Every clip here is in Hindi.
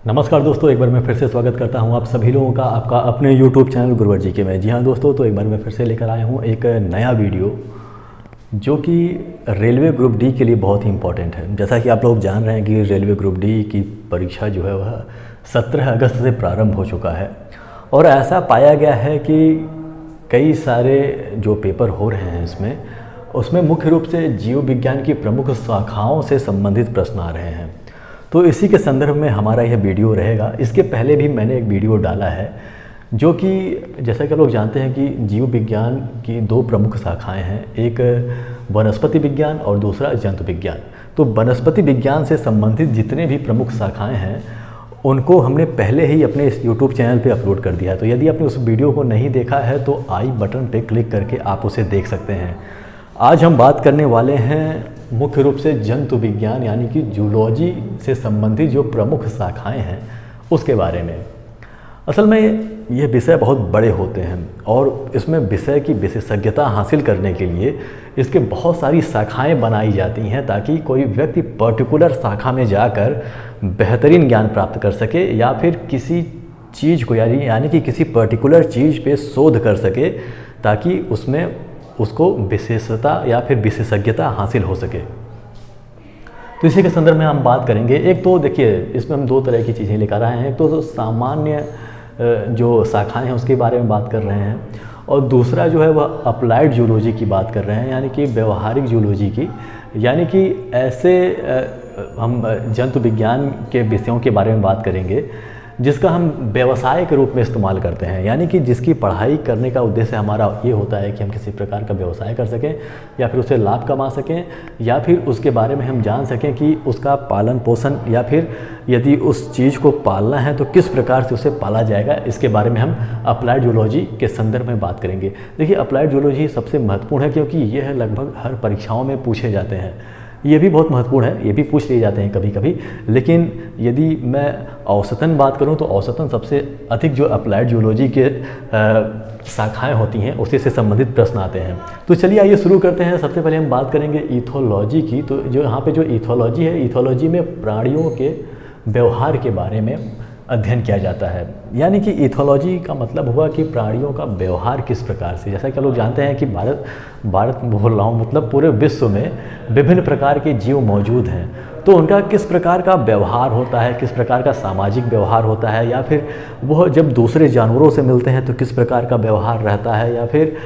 नमस्कार दोस्तों, एक बार मैं फिर से स्वागत करता हूं आप सभी लोगों का आपका अपने YouTube चैनल गुरुवर जी के में। जी हाँ दोस्तों, तो एक बार मैं फिर से लेकर आया हूं एक नया वीडियो जो कि रेलवे ग्रुप डी के लिए बहुत ही इम्पोर्टेंट है। जैसा कि आप लोग जान रहे हैं कि रेलवे ग्रुप डी की परीक्षा जो है वह 17 अगस्त से प्रारंभ हो चुका है और ऐसा पाया गया है कि कई सारे जो पेपर हो रहे हैं उसमें मुख्य रूप से जीव विज्ञान की प्रमुख शाखाओं से संबंधित प्रश्न आ रहे हैं। तो इसी के संदर्भ में हमारा यह वीडियो रहेगा। इसके पहले भी मैंने एक वीडियो डाला है जो कि जैसा कि आप लोग जानते हैं कि जीव विज्ञान की दो प्रमुख शाखाएं हैं, एक वनस्पति विज्ञान और दूसरा जंतु विज्ञान। तो वनस्पति विज्ञान से संबंधित जितने भी प्रमुख शाखाएं हैं उनको हमने पहले ही अपने इस YouTube चैनल पे अपलोड कर दिया है। तो यदि आपने उस वीडियो को नहीं देखा है तो आई बटन पे क्लिक करके आप उसे देख सकते हैं। आज हम बात करने वाले हैं मुख्य रूप से जंतु विज्ञान यानी कि जूलॉजी से संबंधित जो प्रमुख शाखाएं हैं उसके बारे में। असल में ये विषय बहुत बड़े होते हैं और इसमें विषय की विशेषज्ञता हासिल करने के लिए इसके बहुत सारी शाखाएं बनाई जाती हैं ताकि कोई व्यक्ति पर्टिकुलर शाखा में जाकर बेहतरीन ज्ञान प्राप्त कर सके या फिर किसी चीज़ को यानी कि किसी पर्टिकुलर चीज़ पे शोध कर सके ताकि उसमें उसको विशेषता या फिर विशेषज्ञता हासिल हो सके। तो इसी के संदर्भ में हम बात करेंगे। एक तो देखिए, इसमें हम दो तरह की चीज़ें लेकर आए हैं। एक तो सामान्य जो शाखाएं हैं उसके बारे में बात कर रहे हैं और दूसरा जो है वह अप्लाइड जूलॉजी की बात कर रहे हैं यानी कि व्यवहारिक जूलॉजी की। यानी कि ऐसे हम जंतु विज्ञान के विषयों के बारे में बात करेंगे जिसका हम व्यवसाय के रूप में इस्तेमाल करते हैं, यानी कि जिसकी पढ़ाई करने का उद्देश्य हमारा ये होता है कि हम किसी प्रकार का व्यवसाय कर सकें या फिर उससे लाभ कमा सकें या फिर उसके बारे में हम जान सकें कि उसका पालन पोषण या फिर यदि उस चीज़ को पालना है तो किस प्रकार से उसे पाला जाएगा। इसके बारे में हम अप्लाइड जूलॉजी के संदर्भ में बात करेंगे। देखिए, अप्लाइड जूलॉजी सबसे महत्वपूर्ण है क्योंकि यह लगभग हर परीक्षाओं में पूछे जाते हैं। ये भी बहुत महत्वपूर्ण है, ये भी पूछ लिए जाते हैं कभी कभी, लेकिन यदि मैं औसतन बात करूं तो औसतन सबसे अधिक जो अप्लाइड जूलॉजी के शाखाएं होती हैं उसी से संबंधित प्रश्न आते हैं। तो चलिए आइए शुरू करते हैं। सबसे पहले हम बात करेंगे इथोलॉजी की। तो जो यहाँ पे जो इथोलॉजी है, इथोलॉजी में प्राणियों के व्यवहार के बारे में अध्ययन किया जाता है। यानी कि इथोलॉजी का मतलब हुआ कि प्राणियों का व्यवहार किस प्रकार से, जैसा कि लोग जानते हैं कि भारत में बोल रहा हूँ मतलब पूरे विश्व में विभिन्न प्रकार के जीव मौजूद हैं, तो उनका किस प्रकार का व्यवहार होता है, किस प्रकार का सामाजिक व्यवहार होता है, या फिर वह जब दूसरे जानवरों से मिलते हैं तो किस प्रकार का व्यवहार रहता है, या फिर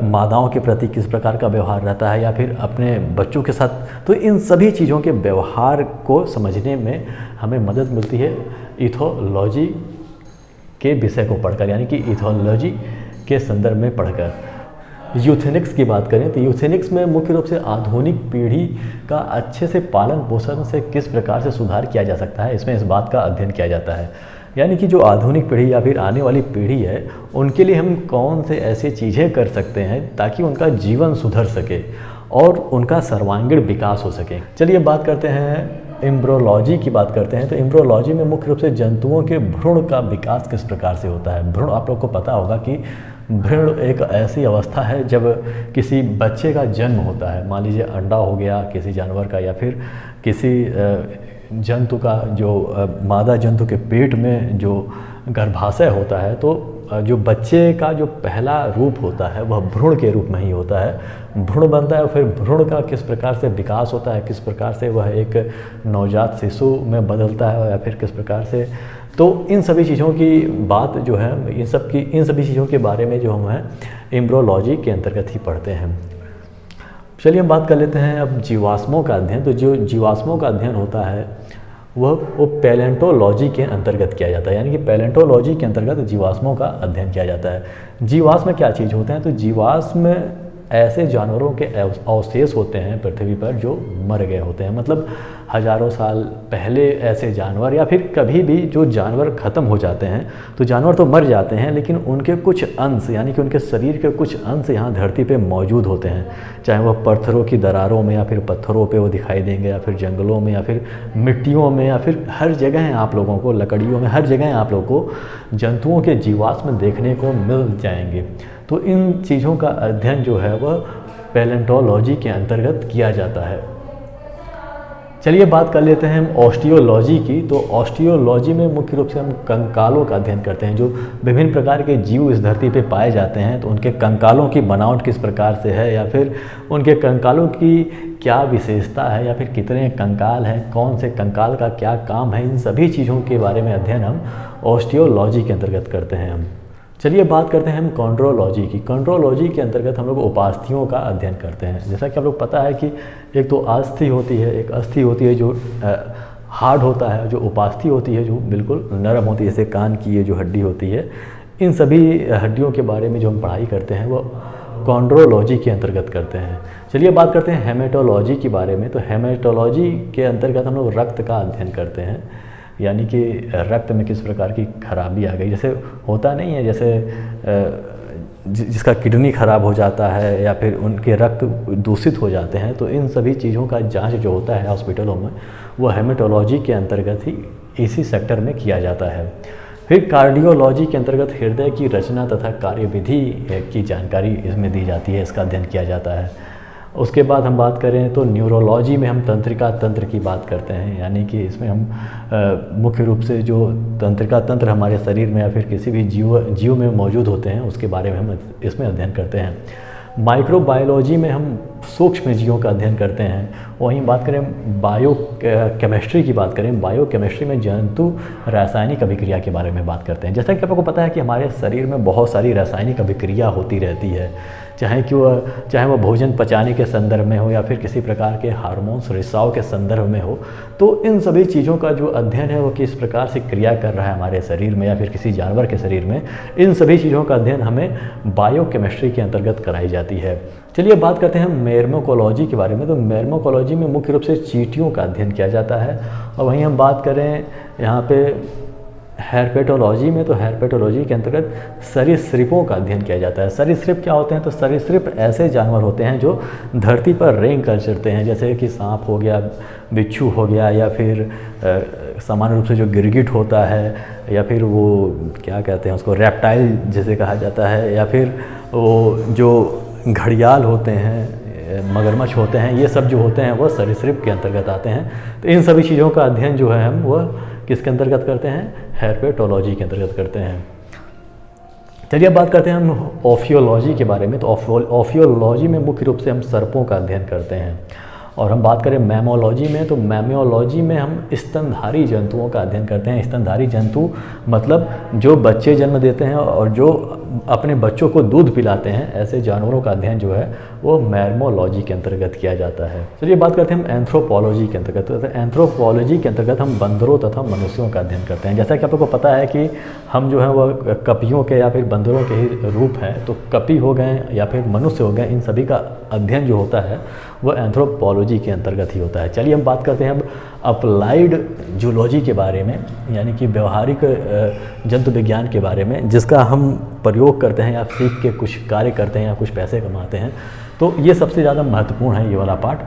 मादाओं के प्रति किस प्रकार का व्यवहार रहता है, या फिर अपने बच्चों के साथ। तो इन सभी चीज़ों के व्यवहार को समझने में हमें मदद मिलती है इथोलॉजी के विषय को पढ़कर, यानी कि इथोलॉजी के संदर्भ में पढ़कर। यूथेनिक्स की बात करें तो यूथेनिक्स में मुख्य रूप से आधुनिक पीढ़ी का अच्छे से पालन पोषण से किस प्रकार से सुधार किया जा सकता है, इसमें इस बात का अध्ययन किया जाता है। यानी कि जो आधुनिक पीढ़ी या फिर आने वाली पीढ़ी है उनके लिए हम कौन से ऐसी चीज़ें कर सकते हैं ताकि उनका जीवन सुधर सके और उनका सर्वांगीण विकास हो सके। चलिए बात करते हैं एम्ब्रोलॉजी की बात करते हैं। तो एम्ब्रोलॉजी में मुख्य रूप से जंतुओं के भ्रूण का विकास किस प्रकार से होता है। भ्रूण, आप लोग को पता होगा कि भ्रूण एक ऐसी अवस्था है जब किसी बच्चे का जन्म होता है। मान लीजिए अंडा हो गया किसी जानवर का या फिर किसी जंतु का, जो मादा जंतु के पेट में जो गर्भाशय होता है, तो जो बच्चे का जो पहला रूप होता है वह भ्रूण के रूप में ही होता है। भ्रूण बनता है और फिर भ्रूण का किस प्रकार से विकास होता है, किस प्रकार से वह एक नवजात शिशु में बदलता है या फिर किस प्रकार से, तो इन सभी चीज़ों की बात जो है इन सभी चीज़ों के बारे में जो हम हैं एम्ब्रोलॉजी के अंतर्गत ही पढ़ते हैं। चलिए हम बात कर लेते हैं अब जीवाश्मों का अध्ययन। तो जो जीवाश्मों का अध्ययन होता है वो पैलेंटोलॉजी के अंतर्गत किया जाता है। यानी कि पैलेंटोलॉजी के अंतर्गत जीवाश्मों का अध्ययन किया जाता है। जीवाश्म क्या चीज़ होते हैं, तो जीवाश्म ऐसे जानवरों के अवशेष होते हैं पृथ्वी पर जो मर गए होते हैं। मतलब हज़ारों साल पहले ऐसे जानवर या फिर कभी भी जो जानवर ख़त्म हो जाते हैं, तो जानवर तो मर जाते हैं लेकिन उनके कुछ अंश यानी कि उनके शरीर के कुछ अंश यहाँ धरती पे मौजूद होते हैं। चाहे वह पत्थरों की दरारों में या फिर पत्थरों पे वो दिखाई देंगे या फिर जंगलों में या फिर मिट्टियों में या फिर हर जगह आप लोगों को, लकड़ियों में, हर जगह आप लोगों को जंतुओं के जीवाश्म देखने को मिल जाएंगे। तो इन चीज़ों का अध्ययन जो है वह पैलेंटोलॉजी के अंतर्गत किया जाता है। चलिए बात कर लेते हैं हम ऑस्टियोलॉजी की। तो ऑस्टियोलॉजी में मुख्य रूप से हम कंकालों का अध्ययन करते हैं। जो विभिन्न प्रकार के जीव इस धरती पे पाए जाते हैं तो उनके कंकालों की बनावट किस प्रकार से है, या फिर उनके कंकालों की क्या विशेषता है, या फिर कितने कंकाल हैं, कौन से कंकाल का क्या काम है, इन सभी चीज़ों के बारे में अध्ययन हम ऑस्टियोलॉजी के अंतर्गत करते हैं हम। चलिए बात करते हैं हम कॉन्ड्रोलॉजी की। कॉन्ड्रोलॉजी के अंतर्गत हम लोग उपास्थियों का अध्ययन करते हैं। जैसा कि आप लोग पता है कि एक तो अस्थि होती है, एक अस्थि होती है जो हार्ड होता है, जो उपास्थि होती है जो बिल्कुल नरम होती है, जैसे कान की ये जो हड्डी होती है। इन सभी हड्डियों के बारे में जो हम पढ़ाई करते हैं वो कॉन्ड्रोलॉजी के अंतर्गत करते हैं। चलिए बात करते हैं हेमेटोलॉजी के बारे में। तो हेमेटोलॉजी के अंतर्गत हम लोग रक्त का अध्ययन करते हैं, यानी कि रक्त में किस प्रकार की खराबी आ गई। जैसे होता नहीं है, जैसे जिसका किडनी खराब हो जाता है या फिर उनके रक्त दूषित हो जाते हैं, तो इन सभी चीज़ों का जांच जो होता है हॉस्पिटलों में वो हेमेटोलॉजी के अंतर्गत ही इसी सेक्टर में किया जाता है। फिर कार्डियोलॉजी के अंतर्गत हृदय की रचना तथा कार्यविधि की जानकारी इसमें दी जाती है, इसका अध्ययन किया जाता है। उसके बाद हम बात करें तो न्यूरोलॉजी में हम तंत्रिका तंत्र की बात करते हैं, यानी कि इसमें हम मुख्य रूप से जो तंत्रिका तंत्र हमारे शरीर में या फिर किसी भी जीव में मौजूद होते हैं उसके बारे में हम इसमें अध्ययन करते हैं। माइक्रोबायोलॉजी में हम सूक्ष्म जीवों का अध्ययन करते हैं। वहीं बात करें बायो केमिस्ट्री की बात करें, बायो केमिस्ट्री में जंतु रासायनिक अभिक्रिया के बारे में बात करते हैं। जैसा कि आपको पता है कि हमारे शरीर में बहुत सारी रासायनिक अभिक्रिया होती रहती है, चाहे वो भोजन पचाने के संदर्भ में हो या फिर किसी प्रकार के हार्मोन्स रिसाव के संदर्भ में हो। तो इन सभी चीज़ों का जो अध्ययन है वो किस प्रकार से क्रिया कर रहा है हमारे शरीर में या फिर किसी जानवर के शरीर में, इन सभी चीज़ों का अध्ययन हमें बायोकेमिस्ट्री के अंतर्गत कराई जाती है। चलिए बात करते हैं मेर्मोकोलॉजी के बारे में। तो मेर्मोकोलॉजी में मुख्य रूप से चींटियों का अध्ययन किया जाता है। और वहीं हम बात करें यहाँ पे हेरपेटोलॉजी में, तो हेरपेटोलॉजी के अंतर्गत सरीसृपों का अध्ययन किया जाता है। सरीसृप क्या होते हैं? तो सरीसृप ऐसे जानवर होते हैं जो धरती पर रेंग कर चलते हैं, जैसे कि सांप हो गया, बिच्छू हो गया, या फिर सामान्य रूप से जो गिरगिट होता है, या फिर वो क्या कहते हैं उसको, रेप्टाइल जिसे कहा जाता है, या फिर वो जो घड़ियाल होते हैं, मगरमच्छ होते हैं, ये सब जो होते हैं वो सरीसृप के अंतर्गत आते हैं। तो इन सभी चीज़ों का अध्ययन जो है हम वो किसके अंतर्गत करते हैं? हेरपेटोलॉजी के अंतर्गत करते हैं। चलिए अब बात करते हैं हम ऑफियोलॉजी के बारे में। तो ऑफियोलॉजी में मुख्य रूप से हम सर्पों का अध्ययन करते हैं। और हम बात करें मैमोलॉजी में, तो मैमोलॉजी में हम स्तनधारी जंतुओं का अध्ययन करते हैं। स्तनधारी जंतु मतलब जो बच्चे जन्म देते हैं और जो अपने बच्चों को दूध पिलाते हैं, ऐसे जानवरों का अध्ययन जो है वो मैमोलॉजी के अंतर्गत किया जाता है। चलिए बात करते हैं हम एंथ्रोपोलॉजी के अंतर्गत। तो एंथ्रोपोलॉजी के अंतर्गत हम बंदरों तथा मनुष्यों का अध्ययन करते हैं। जैसा कि आपको पता है कि हम जो है वो कपियों के या फिर बंदरों के ही रूप हैं, तो कपि हो गए या फिर मनुष्य हो गए, इन सभी का अध्ययन जो होता है वो एंथ्रोपोलॉजी के अंतर्गत ही होता है। चलिए हम बात करते हैं अब अप्लाइड जूलॉजी के बारे में, यानी कि व्यवहारिक जंतु विज्ञान के बारे में, जिसका हम प्रयोग करते हैं या सीख के कुछ कार्य करते हैं या कुछ पैसे कमाते हैं। तो ये सबसे ज़्यादा महत्वपूर्ण है ये वाला पार्ट।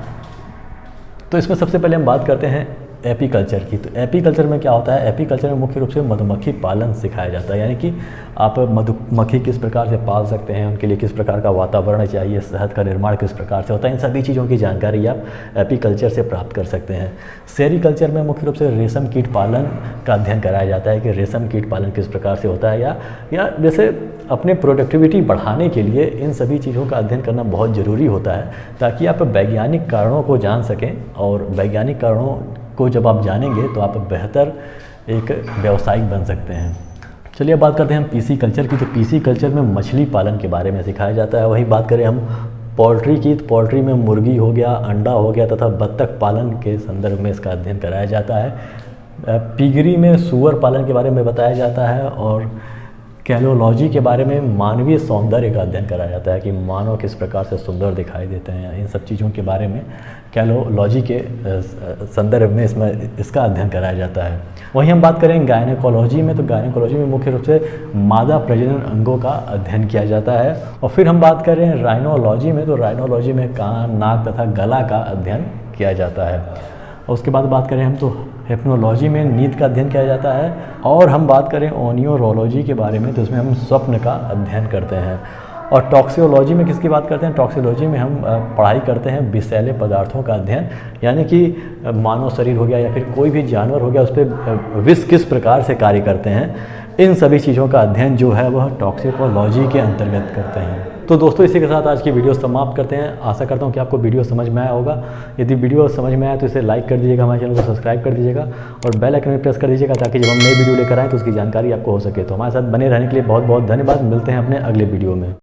तो इसमें सबसे पहले हम बात करते हैं एपीकल्चर की। तो एपीकल्चर में क्या होता है? एपीकल्चर में मुख्य रूप से मधुमक्खी पालन सिखाया जाता है, यानी कि आप मधुमक्खी किस प्रकार से पाल सकते हैं, उनके लिए किस प्रकार का वातावरण चाहिए, शहद का निर्माण किस प्रकार से होता है, इन सभी चीज़ों की जानकारी आप एपीकल्चर से प्राप्त कर सकते हैं। सेरीकल्चर में मुख्य रूप से रेशम कीट पालन का अध्ययन कराया जाता है कि रेशम कीट पालन किस प्रकार से होता है, या जैसे अपने प्रोडक्टिविटी बढ़ाने के लिए इन सभी चीज़ों का अध्ययन करना बहुत ज़रूरी होता है, ताकि आप वैज्ञानिक कारणों को जान सकें। और वैज्ञानिक कारणों को जब आप जानेंगे तो आप बेहतर एक व्यवसायिक बन सकते हैं। चलिए अब बात करते हैं हम पीसी कल्चर की। तो पीसी कल्चर में मछली पालन के बारे में सिखाया जाता है। वहीं बात करें हम पोल्ट्री की, तो पोल्ट्री में मुर्गी हो गया, अंडा हो गया तथा बत्तख पालन के संदर्भ में इसका अध्ययन कराया जाता है। पिगरी में सुअर पालन के बारे में बताया जाता है। और कैलोलॉजी के बारे में मानवीय सौंदर्य का अध्ययन कराया जाता है कि मानव किस प्रकार से सुंदर दिखाई देते हैं। इन सब चीज़ों के बारे में कैलोलॉजी के संदर्भ में इसका अध्ययन कराया जाता है। वहीं हम बात करें गायनेकोलॉजी में, तो गायनेकोलॉजी में मुख्य रूप से मादा प्रजनन अंगों का अध्ययन किया जाता है। और फिर हम बात करें राइनोलॉजी में, तो राइनोलॉजी में कान, नाक तथा गला का अध्ययन किया जाता है। और उसके बाद बात करें हम तो हिप्नोलॉजी में नींद का अध्ययन किया जाता है। और हम बात करें ओनियोरोलॉजी के बारे में, तो इसमें हम स्वप्न का अध्ययन करते हैं। और टॉक्सिकोलॉजी में किसकी बात करते हैं? टॉक्सिकोलॉजी में हम पढ़ाई करते हैं विषैले पदार्थों का अध्ययन, यानी कि मानव शरीर हो गया या फिर कोई भी जानवर हो गया, उस पर विष किस प्रकार से कार्य करते हैं, इन सभी चीज़ों का अध्ययन जो है वह टॉक्सिकोलॉजी के अंतर्गत करते हैं। तो दोस्तों इसी के साथ आज की वीडियो समाप्त करते हैं। आशा करता हूँ कि आपको वीडियो समझ में आया होगा। यदि वीडियो समझ में आया तो इसे लाइक कर दीजिएगा, हमारे चैनल को सब्सक्राइब कर दीजिएगा और बेल आइकन में प्रेस कर दीजिएगा, ताकि जब हम नई वीडियो लेकर आएँ तो उसकी जानकारी आपको हो सके। तो हमारे साथ बने रहने के लिए बहुत बहुत धन्यवाद। मिलते हैं अपने अगले वीडियो में।